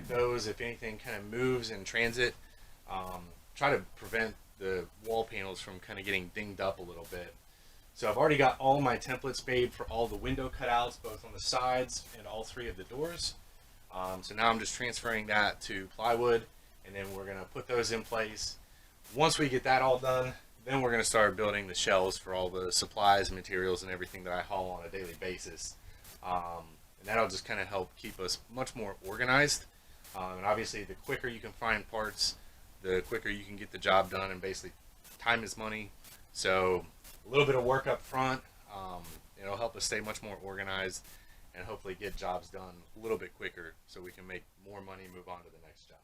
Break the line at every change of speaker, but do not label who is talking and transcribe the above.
those if anything kind of moves in transit. Try to prevent the wall panels from kind of getting dinged up a little bit. So I've already got all my templates made for all the window cutouts, both on the sides and all three of the doors. So now I'm just transferring that to plywood, and then we're going to put those in place. Once we get that all done, then we're going to start building the shelves for all the supplies, materials, and everything that I haul on a daily basis. And that'll just kind of help keep us much more organized. And obviously, the quicker you can find parts, the quicker you can get the job done, and basically time is money. So a little bit of work up front, it'll help us stay much more organized and hopefully get jobs done a little bit quicker so we can make more money and move on to the next job.